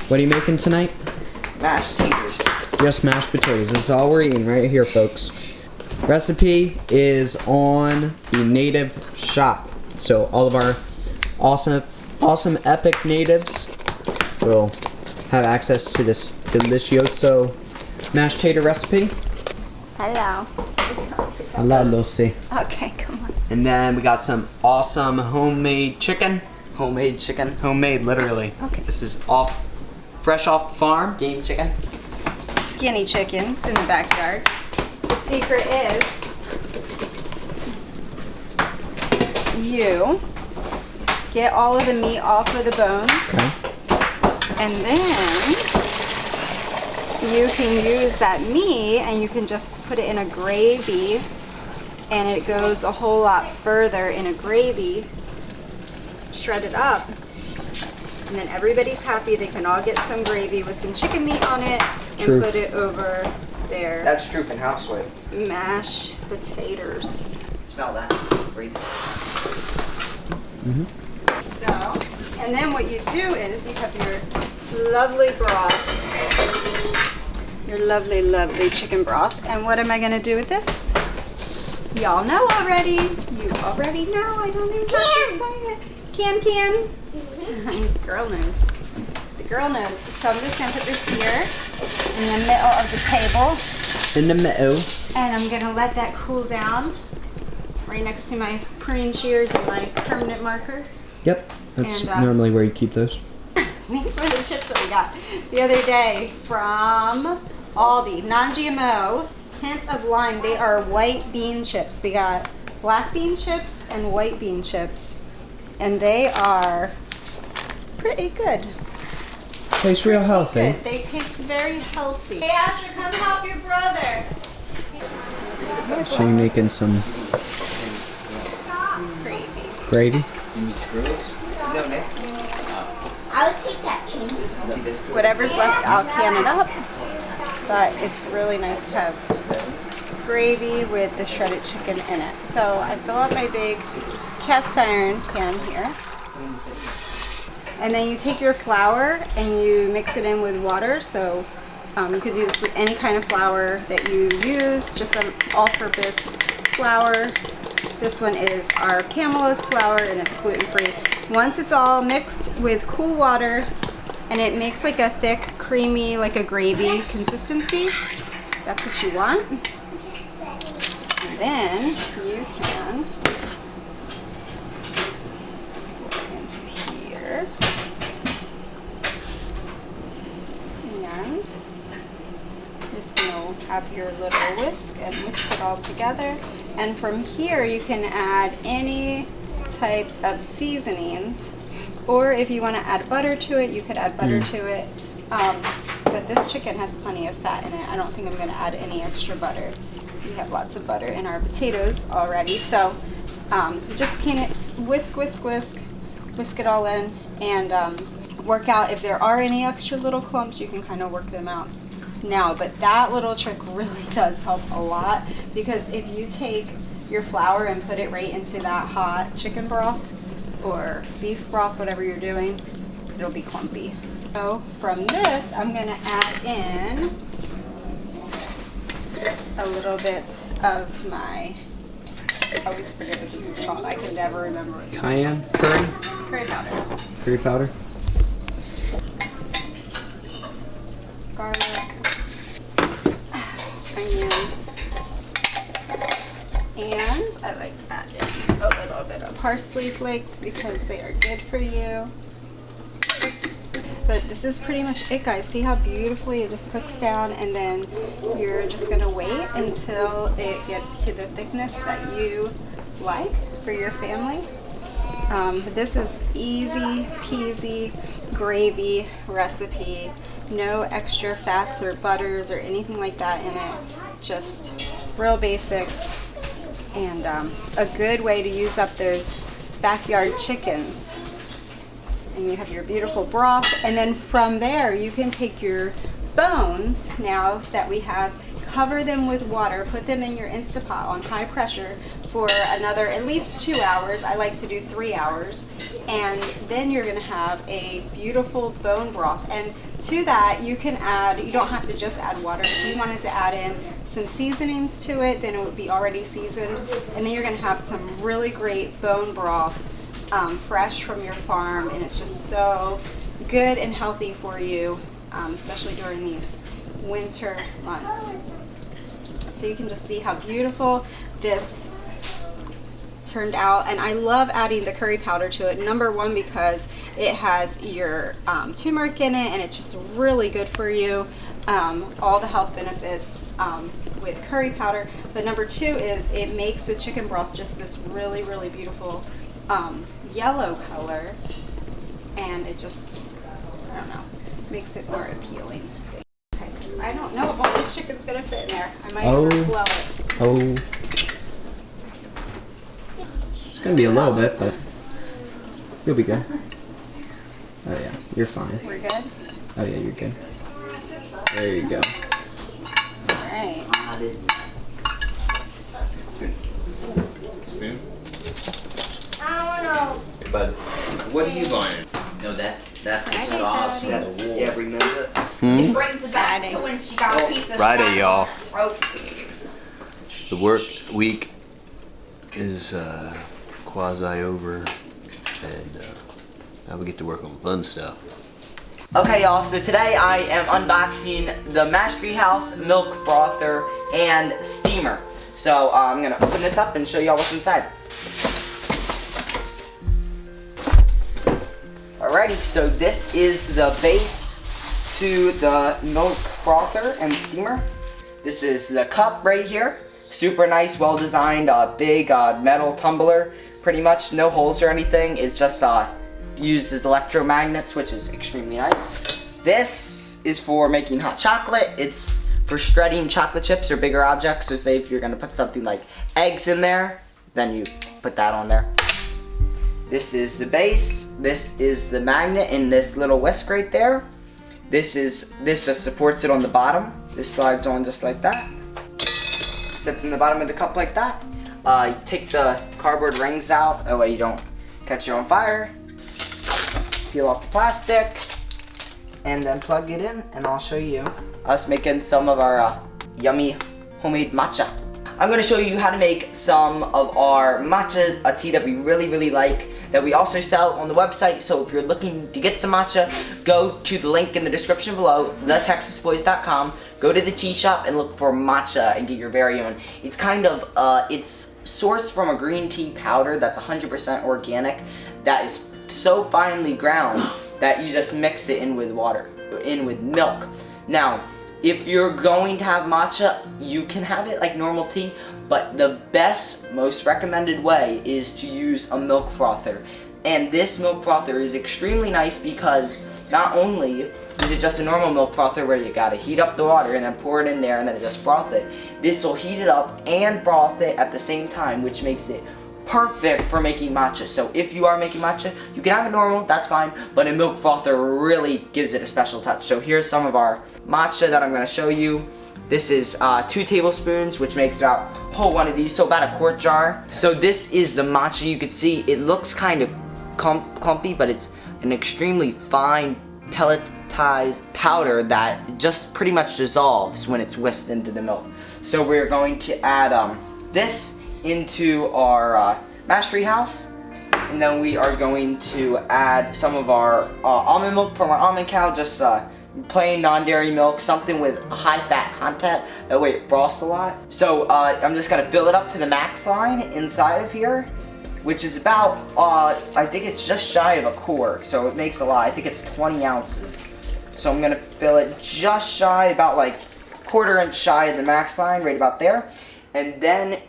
What are you making tonight? Mashed taters. Just mashed potatoes. This is all we're eating right here, folks. Recipe is on the native shop. So all of our awesome epic natives will have access to this delicioso mashed tater recipe. Hello. Hello, Lucy. Okay, come on. And then we got some awesome homemade chicken. Homemade chicken. Homemade, literally. Okay. This is fresh off the farm. Game chicken. Skinny chickens in the backyard. The secret is you get all of the meat off of the bones, Okay. and then you can use that meat and you can just put it in a gravy, and it goes a whole lot further in a gravy, shred it up, and then everybody's happy. They can all get some gravy with some chicken meat on it and True. put it over their That's true in housewife. mashed potatoes. Smell that. Breathe. So, and then what you do is you have your lovely broth, your lovely, lovely chicken broth. And what am I going to do with this? Y'all know already. You already know. I don't even have to say it. Can. Girl knows. The girl knows. So I'm just going to put this here in the middle of the table. In the middle. And I'm going to let that cool down right next to my pruning shears and my permanent marker. Yep. That's And, normally where you keep those. These were the chips that we got the other day from Aldi. Non-GMO, hint of lime. They are white bean chips. We got black bean chips and white bean chips. And they are pretty good. Tastes real healthy. Good. They taste very healthy. Hey Asher, come help your brother. So you're making some gravy. I'll take that change. Whatever's left, I'll can it up. But it's really nice to have gravy with the shredded chicken in it. So I fill up my big cast iron pan here. And then you take your flour and you mix it in with water. So you could do this with any kind of flour that you use, just an all-purpose flour. This one is our Pamela's flour and it's gluten-free. Once it's all mixed with cool water and it makes like a thick, creamy, like a gravy consistency, that's what you want. And then you can put it into here. And just gonna have your little whisk and whisk it all together. And from here you can add any types of seasonings, or if you want to add butter to it, you could add butter to it. But this chicken has plenty of fat in it. I don't think I'm going to add any extra butter. We have lots of butter in our potatoes already. So just can it whisk it all in, and work out if there are any extra little clumps. You can kind of work them out now. But that little trick really does help a lot, because if you take your flour and put it right into that hot chicken broth or beef broth, whatever you're doing, it'll be clumpy. So from this, I'm gonna add in a little bit of my, I always forget what this is called. I can never remember what this Cayenne curry. curry powder. Curry powder. Garlic, onion, and I like to add in a little bit of parsley flakes because they are good for you. But this is pretty much it, guys. See how beautifully it just cooks down, and then you're just gonna wait until it gets to the thickness that you like for your family. This is easy peasy gravy recipe. No extra fats or butters or anything like that in it. Just real basic, and a good way to use up those backyard chickens. And you have your beautiful broth, and then from there you can take your bones, now that we have, cover them with water, put them in your Instapot on high pressure for another at least 2 hours. I like to do 3 hours. And then you're gonna have a beautiful bone broth. And to that, you can add, you don't have to just add water. If you wanted to add in some seasonings to it, then it would be already seasoned. And then you're gonna have some really great bone broth, fresh from your farm. And it's just so good and healthy for you, especially during these winter months. So you can just see how beautiful this turned out. And I love adding the curry powder to it. Number one, because it has your turmeric in it, and it's just really good for you. All the health benefits with curry powder. But number two is it makes the chicken broth just this really, really beautiful yellow color. And it just, I don't know, makes it more appealing. Okay. I don't know if all this chicken's gonna fit in there. I might overflow it. Oh. It's gonna be a little bit, but you'll be good. Oh yeah, you're fine. We're good? Oh yeah, you're good. There you go. Alright. Spoon? I don't know. Hey, bud. What are you buying? No, that's the Spaghetti sauce. patties. That's, yeah, remember it? It brings it back to when she got a piece of Friday, y'all. rope. The work week is quasi over, and now we get to work on fun stuff. Okay, y'all, so today I am unboxing the Pantry House Milk Frother and Steamer. So I'm gonna open this up and show y'all what's inside. Alrighty, so this is the base to the milk frother and steamer. This is the cup right here. Super nice, well designed, big metal tumbler. Pretty much no holes or anything. It's just uses electromagnets, which is extremely nice. This is for making hot chocolate. It's for shredding chocolate chips or bigger objects. So say if you're gonna put something like eggs in there, then you put that on there. This is the base. This is the magnet in this little whisk right there. This just supports it on the bottom. This slides on just like that. Sits in the bottom of the cup like that. You take the cardboard rings out, that way you don't catch it on fire. Peel off the plastic, and then plug it in, and I'll show you us making some of our yummy homemade matcha. I'm gonna show you how to make some of our matcha, a tea that we really, really like, that we also sell on the website. So if you're looking to get some matcha, go to the link in the description below, TheTexasBoys.com, go to the tea shop and look for matcha and get your very own. It's kind of, it's sourced from a green tea powder that's 100% organic, that is so finely ground that you just mix it in with water, in with milk. Now, if you're going to have matcha, you can have it like normal tea, but the best, most recommended way is to use a milk frother. And this milk frother is extremely nice because not only is it just a normal milk frother where you gotta heat up the water and then pour it in there and then it just froth it. This will heat it up and froth it at the same time, which makes it perfect for making matcha. So if you are making matcha, you can have it normal, that's fine, but a milk frother really gives it a special touch. So here's some of our matcha that I'm gonna show you. This is 2 tablespoons, which makes about a whole one of these, so about a quart jar. So this is the matcha. You can see it looks kind of clumpy, but it's an extremely fine pelletized powder that just pretty much dissolves when it's whisked into the milk. So we're going to add this into our Pantry House, and then we are going to add some of our almond milk from our almond cow, just plain non-dairy milk, something with a high fat content, that way it froths a lot. So I'm just gonna fill it up to the max line inside of here, which is about I think it's just shy of a quart, so it makes a lot. I think it's 20 ounces. So I'm gonna fill it just shy, about like quarter inch shy of the max line, right about there. And then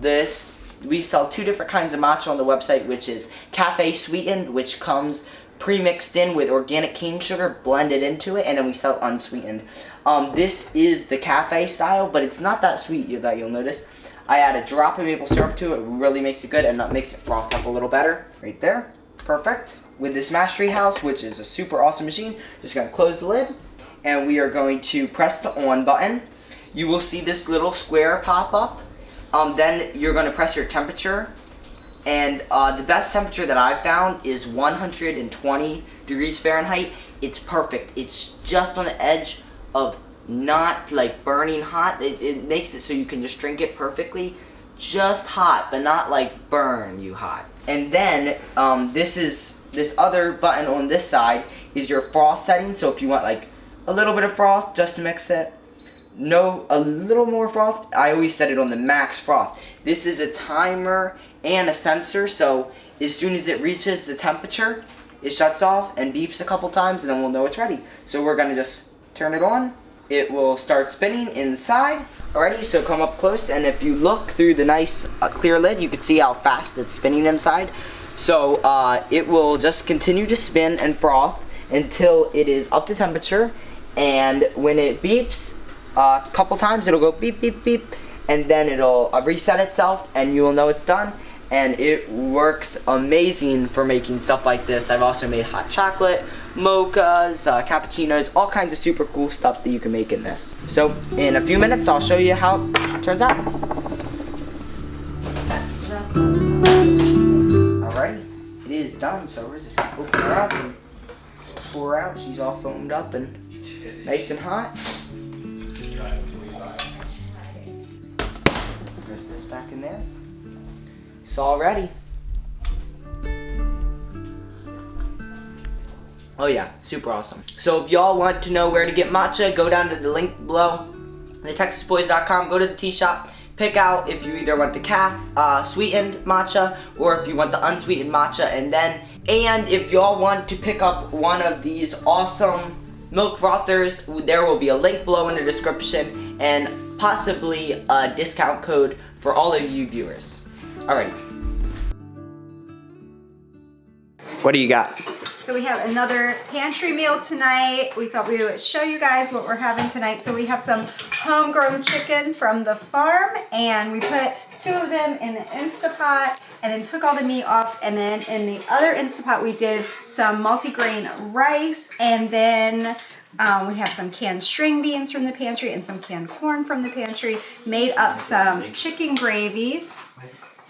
this, we sell 2 different kinds of matcha on the website, which is cafe sweetened, which comes pre-mixed in with organic cane sugar blended into it, and then we sell unsweetened. This is the cafe style, but it's not that sweet that you'll notice. I add a drop of maple syrup to it, really makes it good, and that makes it froth up a little better. Right there, perfect. With this Pantry House, which is a super awesome machine, just gonna close the lid, and we are going to press the on button. You will see this little square pop up. then you're gonna press your temperature. And the best temperature that I've found is 120 degrees Fahrenheit. It's perfect. It's just on the edge of not like burning hot. It makes it so you can just drink it perfectly. Just hot, but not like burn you hot. And then this other button on this side is your froth setting. So if you want like a little bit of froth just to mix it, a little more froth, I always set it on the max froth. This is a timer and a sensor, so as soon as it reaches the temperature, it shuts off and beeps a couple times, and then we'll know it's ready. So we're gonna just turn it on. It will start spinning inside. Alrighty, so come up close, and if you look through the nice clear lid, you can see how fast it's spinning inside. So it will just continue to spin and froth until it is up to temperature, and when it beeps a couple times, it'll go beep, beep, beep, and then it'll reset itself, and you will know it's done. And it works amazing for making stuff like this. I've also made hot chocolate, mochas, cappuccinos, all kinds of super cool stuff that you can make in this. So in a few minutes, I'll show you how it turns out. Alrighty, it is done. So we're just gonna open her up and pour her out. She's all foamed up and nice and hot. Press this back in there. It's all ready. Oh yeah, super awesome. So if y'all want to know where to get matcha, go down to the link below, TheTexasBoys.com, go to the tea shop, pick out if you either want the sweetened matcha or if you want the unsweetened matcha, and if y'all want to pick up one of these awesome milk frothers, there will be a link below in the description and possibly a discount code for all of you viewers. Alrighty. What do you got? So we have another pantry meal tonight. We thought we would show you guys what we're having tonight. So we have some homegrown chicken from the farm, and we put 2 of them in the Instapot and then took all the meat off, and then in the other Instapot we did some multigrain rice, and then we have some canned string beans from the pantry and some canned corn from the pantry. Made up some chicken gravy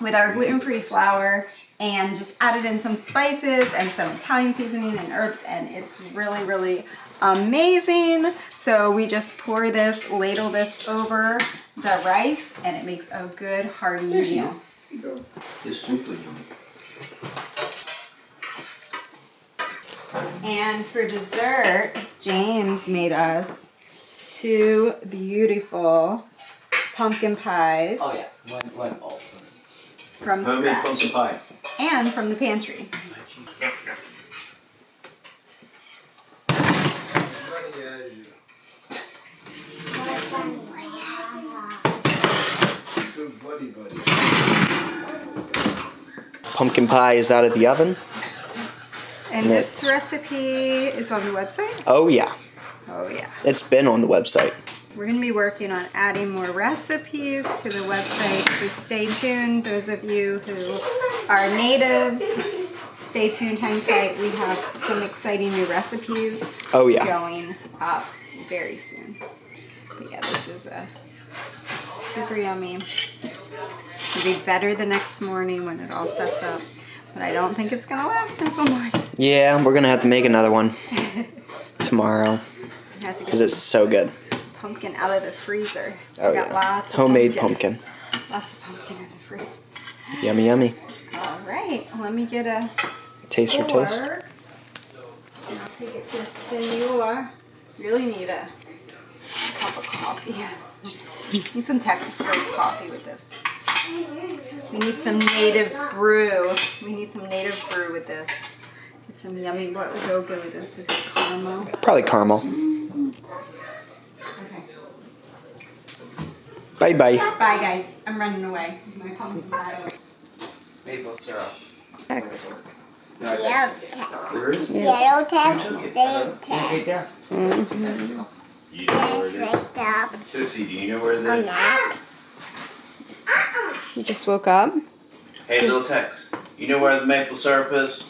with our gluten-free flour and just added in some spices and some Italian seasoning and herbs, and it's really, really amazing. So we just ladle this over the rice, and it makes a good hearty meal. It's super yummy. And for dessert, James made us 2 beautiful pumpkin pies. Oh yeah, one bowl. From Homemade scratch. pumpkin pie. And from the pantry. So buddy. Pumpkin pie is out of the oven. And this recipe is on the website? Oh yeah, Oh yeah. it's been on the website. We're going to be working on adding more recipes to the website, so stay tuned. Those of you who are natives, stay tuned, hang tight. We have some exciting new recipes going up very soon. But yeah, this is super yummy. It'll be better the next morning when it all sets up, but I don't think it's going to last until morning. Yeah, we're gonna have to make another one tomorrow because it's so good. Pumpkin out of the freezer. Oh Got yeah, lots of homemade pumpkin. Lots of pumpkin in the freezer. Yummy, yummy. All right, let me get a Taste your taste. pour, and I'll take it to Senor. Really need a cup of coffee. Need some Texas Boys coffee with this. We need some native brew. We need some native brew with this. Get some yummy. What would go good with this? Caramel. Probably caramel. Okay. Bye bye. Bye guys. I'm running away. My pumpkin pie. Maple syrup. Tex. Yellow Where is it? text, big Right text. there. You know where it is? Right up. Sissy, do you know where Oh, that is? yeah. You just woke up? Hey, little Tex, you know where the maple syrup is?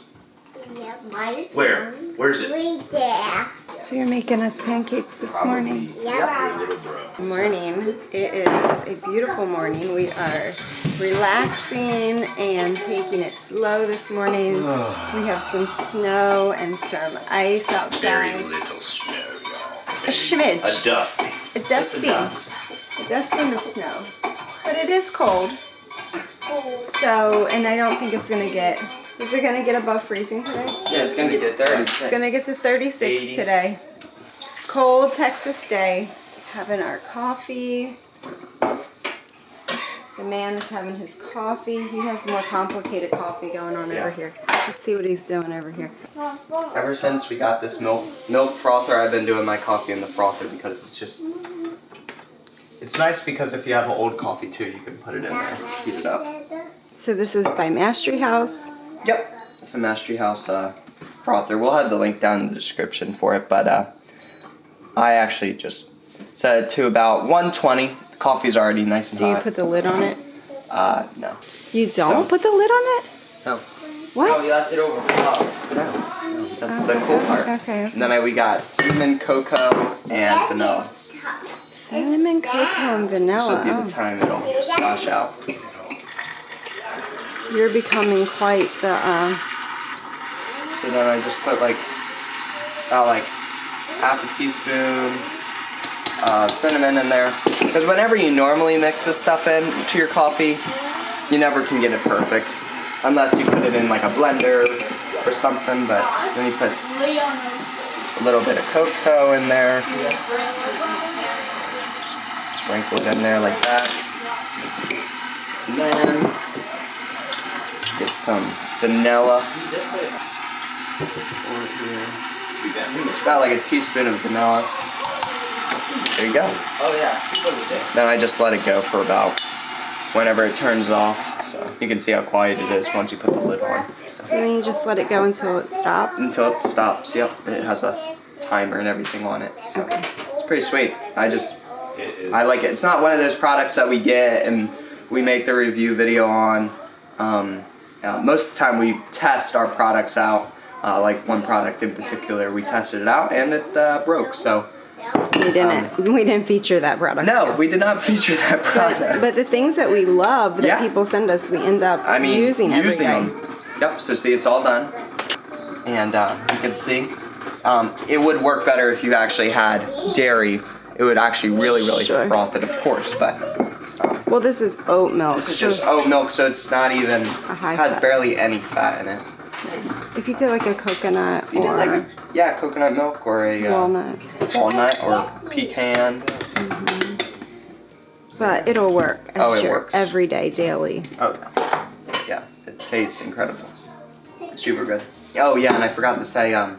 Yeah, mine's Where? Where's it? right there. So you're making us pancakes this morning. Yeah. Good morning. It is a beautiful morning. We are relaxing and taking it slow this morning. We have some snow and some ice Very outside. little snow, y'all. A smidge. A dusting. A dusting. A dusting of snow. But it is cold. So, and I don't think it's going to get, is it going to get above freezing today? Yeah, it's gonna get 30. It's going to get to 36 80. today. Cold Texas day. Having our coffee. The man is having his coffee. He has more complicated coffee going on over here. Let's see what he's doing over here. Ever since we got this milk frother, I've been doing my coffee in the frother because it's just... It's nice because if you have an old coffee too, you can put it in there, heat it up. So this is by Mastery House. Yep, it's a Mastery House frother. We'll have the link down in the description for it, but I actually just set it to about 120. The coffee's already nice and Do you hot. put the lid on it? No. You don't put the lid on it? No. What? Oh, that's it over. No. That's the cool part. Okay. And then we got cinnamon, cocoa, and vanilla. Cinnamon, cocoa, and vanilla. This will be the time it'll splash out. You're becoming quite the, So then I just put about half a teaspoon of cinnamon in there. Because whenever you normally mix this stuff in to your coffee, you never can get it perfect. Unless you put it in like a blender or something, but then you put a little bit of cocoa in there. Sprinkle it in there like that. And then get some vanilla. It's about like a teaspoon of vanilla. There you go. Oh yeah. Then I just let it go for about whenever it turns off. So you can see how quiet it is once you put the lid on. so then you just let it go until it stops? Until it stops, yep. It has a timer and everything on it. So it's pretty sweet. I like it. It's not one of those products that we get and we make the review video on. Most of the time we test our products out. Like one product in particular, we tested it out and it broke. So We didn't feature that product. no, we did not feature that product. But the things that we love that Yeah. people send us, we end up using every day. them. Yep. So see, it's all done, and you can see it would work better if you actually had dairy. It would actually really Sure. froth it, of course, but. Well, this is oat milk. This is just oat milk, so it's not even, high has fat. barely any fat in it. If you did like a coconut You did or coconut milk or a walnut, or pecan. but it'll work. Oh, it sure, works. every day, daily. Oh yeah, it tastes incredible. Super good. Oh yeah, and I forgot to say and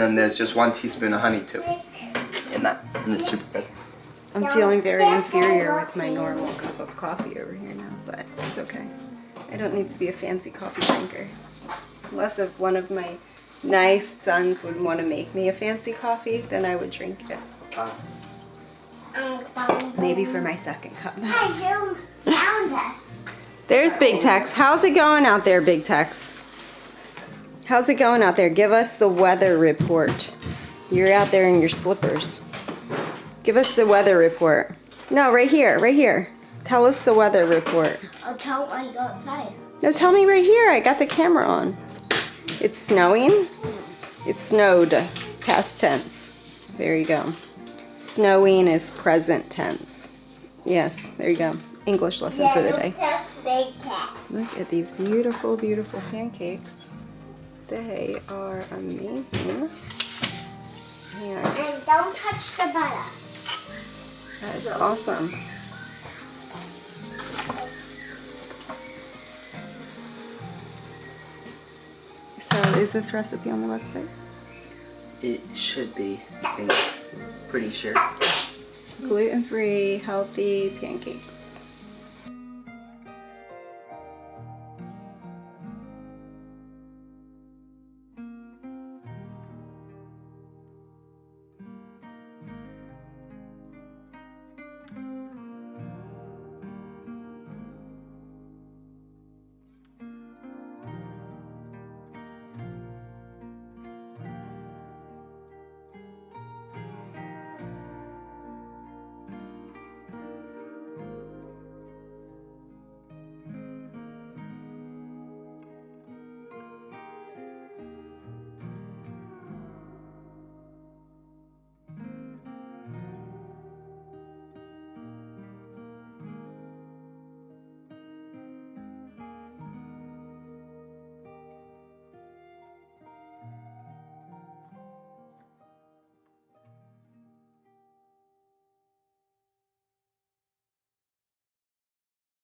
then there's just 1 teaspoon of honey too in that, and it's super good. I'm feeling very inferior with my normal cup of coffee over here now, but it's okay. I don't need to be a fancy coffee drinker. Unless if one of my nice sons would want to make me a fancy coffee, then I would drink it. Maybe for my second cup. You found us. There's Big Tex. How's it going out there, Big Tex? How's it going out there? Give us the weather report. You're out there in your slippers. Give us the weather report. No, right here, right here. Tell us the weather report. I'll tell when I go outside. No, tell me right here. I got the camera on. It's snowing. It snowed. Past tense. There you go. Snowing is present tense. Yes, there you go. English lesson for the day. Big cats. Look at these beautiful, beautiful pancakes. They are amazing. And And don't touch the butter. that is awesome. So is this recipe on the website? It should be, I think, pretty sure. Gluten-free, healthy pancakes.